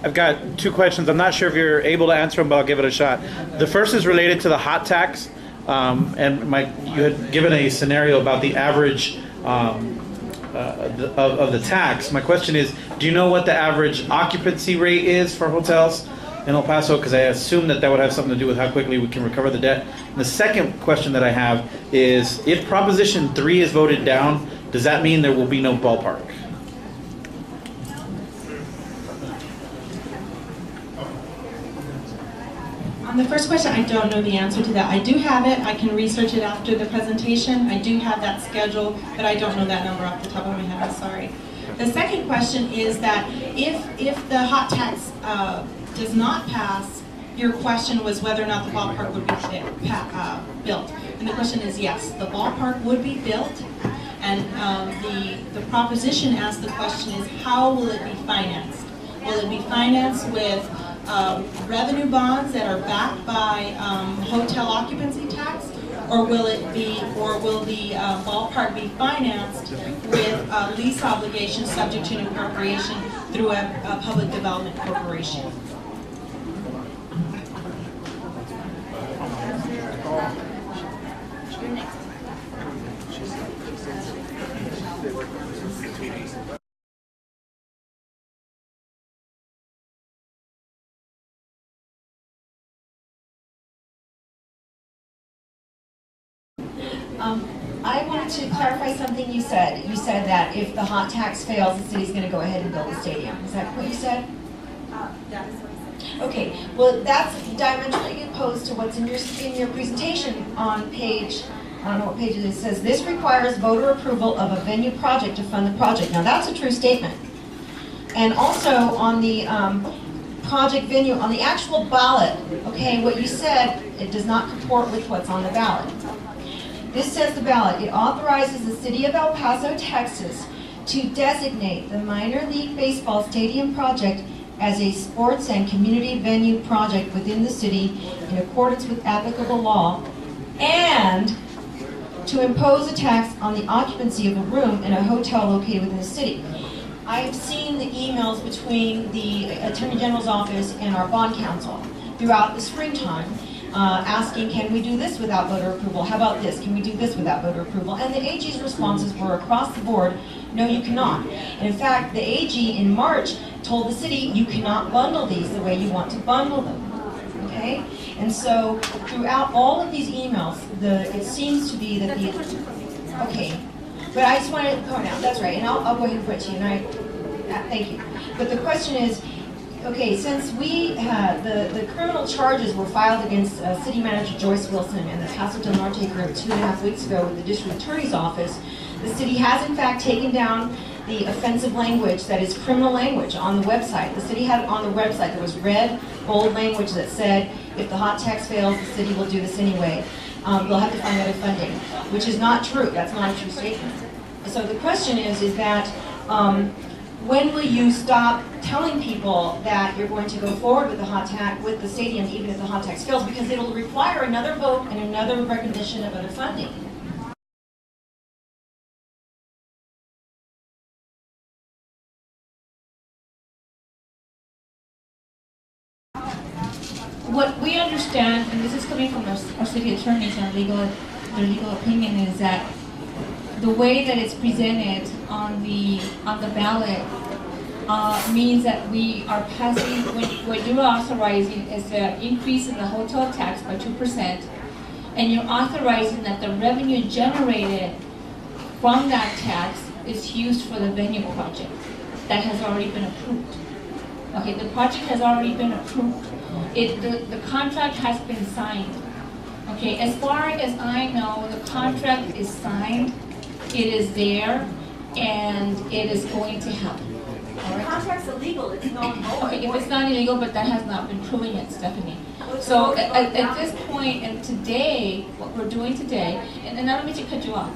I've got two questions. I'm not sure if you're able to answer them, but I'll give it a shot. The first is related to the hot tax, and you had given a scenario about the average of the tax. My question is, do you know what the average occupancy rate is for hotels in El Paso? Because I assume that would have something to do with how quickly we can recover the debt. And the second question that I have is, if Proposition 3 is voted down, does that mean there will be no ballpark? On the first question, I don't know the answer to that. I do have it. I can research it after the presentation. I do have that schedule, but I don't know that number off the top of my head. I'm sorry. The second question is that if the hot tax does not pass, your question was whether or not the ballpark would be built. And the question is yes, the ballpark would be built. And the proposition asked the question is, how will it be financed? Will it be financed with revenue bonds that are backed by hotel occupancy tax, or will the ballpark be financed with lease obligations subject to an appropriation through a public development corporation? I wanted to clarify something you said. You said that if the hot tax fails, the city's going to go ahead and build a stadium. Is that what you said? That is what I said. Okay. Well, that's diametrically opposed to what's in your presentation on page. I don't know what page it is. It says this requires voter approval of a venue project to fund the project. Now that's a true statement. And also on the project venue, on the actual ballot, okay, what you said, it does not comport with what's on the ballot. This says the ballot, it authorizes the city of El Paso, Texas to designate the minor league baseball stadium project as a sports and community venue project within the city in accordance with applicable law, and to impose a tax on the occupancy of a room in a hotel located within the city. I've seen the emails between the Attorney General's office and our bond counsel throughout the springtime, asking, can we do this without voter approval? How about this? Can we do this without voter approval? And the AG's responses were across the board, no, you cannot. And in fact, the AG in March told the city, you cannot bundle these the way you want to bundle them. Okay? And so throughout all of these emails, it seems to be that okay. But I just wanted to point out, that's right, and I'll go ahead and put it to you, thank you. But the question is, okay, since we had the criminal charges were filed against City Manager Joyce Wilson and the Paso del Norte group 2.5 weeks ago with the District Attorney's Office, the city has in fact taken down the offensive language that is criminal language on the website. The city had it on the website. There was red, bold language that said, if the hot tax fails, the city will do this anyway. They'll have to find other funding, which is not true. That's not a true statement. So the question is that when will you stop telling people that you're going to go forward with the stadium, even if the hot tax fails, because it'll require another vote and another recognition of other funding. What we understand, and this is coming from our city attorneys and their legal opinion, is that the way that it's presented on the ballot means that we are passing, what you're authorizing is the increase in the hotel tax by 2%, and you're authorizing that the revenue generated from that tax is used for the venue project that has already been approved. Okay, the project has already been approved. The contract has been signed. Okay, as far as I know, the contract is signed, it is there, and it is going to happen. The contract's illegal, it's not Okay, if it's not illegal, but that has not been proven yet, Stephanie. So at this point, and today, what we're doing today, and I don't mean to cut you off,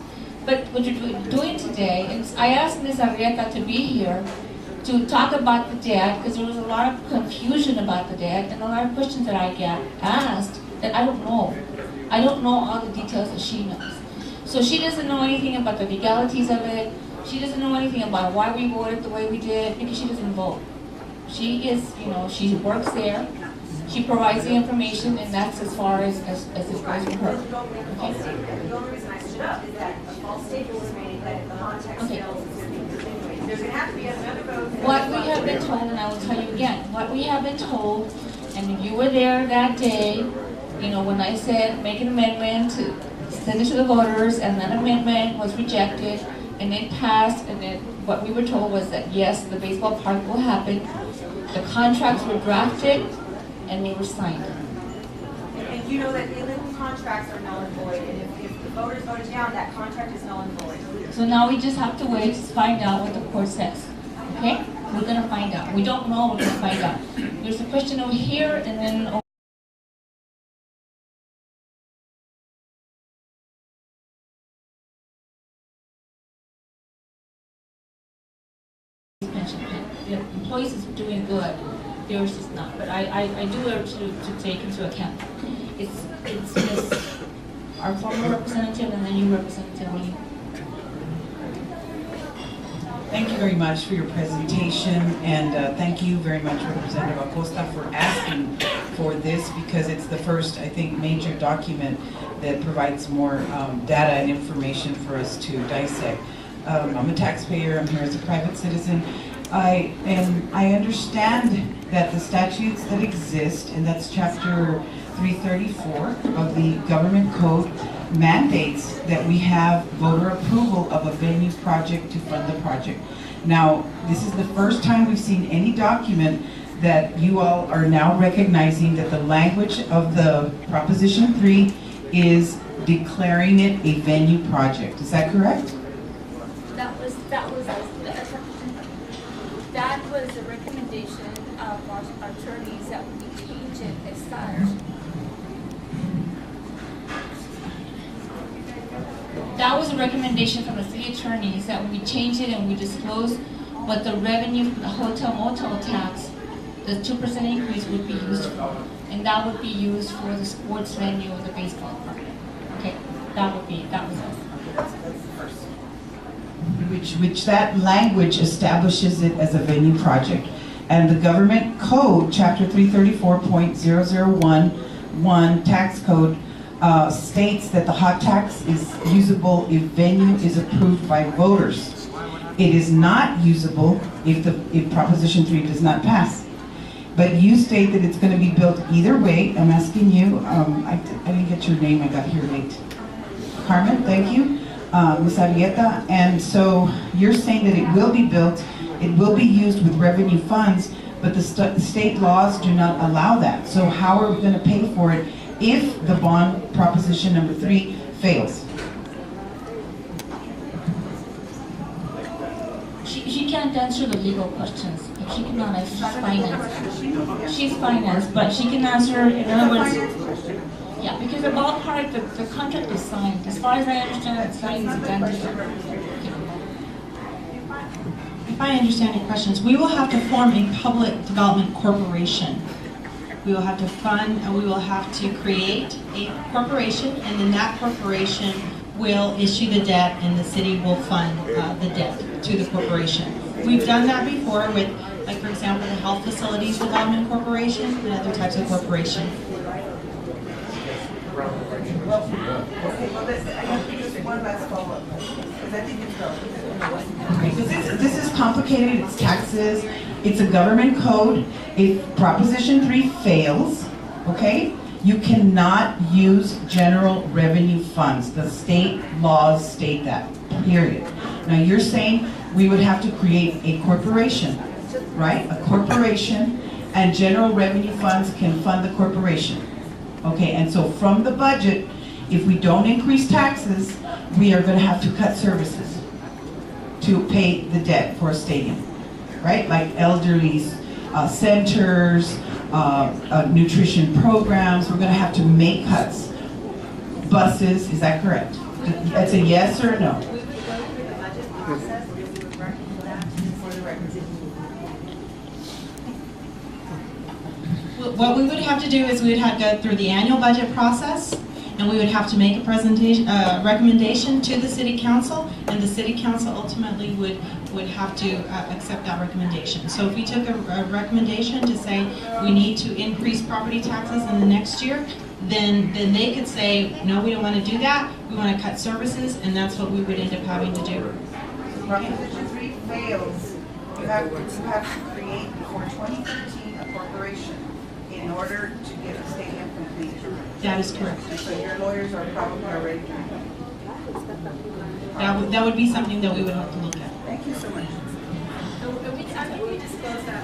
but what you're doing today, and I asked Ms. Arrieta to be here to talk about the debt, because there was a lot of confusion about the debt, and a lot of questions that I get asked that I don't know. I don't know all the details that she knows. So she doesn't know anything about the legalities of it. She doesn't know anything about why we voted the way we did, because she doesn't vote. She is, she works there, she provides the information, and that's as far as it goes with her. The only reason I stood up is that a false statement was made that if the context Okay. fails, it's going to be continuing. There's going to have to be another vote. What we have been told, and I will tell you again, what we have been told, and if you were there that day, when I said make an amendment to send it to the voters, and that amendment was rejected, and it passed, and then what we were told was that yes, the baseball park will happen. The contracts were drafted, and they were signed. And you know that illegal contracts are null and void, and if the voters voted down, that contract is null and void. So now we just have to wait to find out what the court says. Okay? We're gonna find out. We don't know, we're gonna find out. There's a question over here, and then over pension plan. The employees is doing good, theirs is not. But I do urge to take into account. It's just our former representative and the new representative. Thank you very much for your presentation, and thank you very much, Representative Acosta, for asking for this, because it's the first, I think, major document that provides more data and information for us to dissect. I'm a taxpayer, I'm here as a private citizen. I understand that the statutes that exist, and that's Chapter 334 of the Government Code, mandates that we have voter approval of a venue project to fund the project. Now, this is the first time we've seen any document that you all are now recognizing that the language of the Proposition 3 is declaring it a venue project. Is that correct? That was the recommendation of our attorneys that we change it as such. That was a recommendation from the city attorneys that we change it and we disclose what the revenue from the hotel motel tax, the 2% increase would be used for. And that would be used for the sports venue or the baseball park. Okay, that was us. Which that language establishes it as a venue project. And the Government Code, Chapter 334.0011 tax code, states that the hot tax is usable if venue is approved by voters. It is not usable if Proposition 3 does not pass. But you state that it's going to be built either way. I'm asking you, I didn't get your name, I got here late. Carmen, thank you. Ms. Arieta, and so you're saying that it will be built, it will be used with revenue funds, but the state laws do not allow that. So how are we going to pay for it if the bond Proposition number 3 fails? She can't answer the legal questions. But she cannot answer. She's finance. She's finance, but she can answer, in other words, yeah, because the ballpark, the contract is signed. As far as I understand, it's signed and done. If I understand your questions, we will have to form a public development corporation. We will have to fund, and we will have to create a corporation, and then that corporation will issue the debt, and the city will fund the debt to the corporation. We've done that before with, like, for example, the Health Facilities Development Corporation and other types of corporation. Okay, well, I have just one last follow-up, because I think it's This is complicated, it's taxes, it's a government code. If Proposition 3 fails, okay, you cannot use general revenue funds. The state laws state that, period. Now you're saying we would have to create a corporation, right? A corporation, and general revenue funds can fund the corporation. Okay, and so from the budget, if we don't increase taxes, we are going to have to cut services to pay the debt for a stadium, right? Like elderly centers, nutrition programs, we're going to have to make cuts. Buses, is that correct? That's a yes or a no? We would go through the budget process, and we would recommend that for the record. What we would have to do is we would have to go through the annual budget process, and we would have to make a presentation, recommendation to the city council, and the city council ultimately would would have to accept that recommendation. So if we took a recommendation to say we need to increase property taxes in the next year, then they could say, no, we don't want to do that, we want to cut services, and that's what we would end up having to do. Proposition 3 fails, you have to create before 2013 a corporation in order to get the state income complete. That is correct. And so your lawyers are probably already doing that. That would be something that we would have to look at. Thank you so much. I think we disclosed that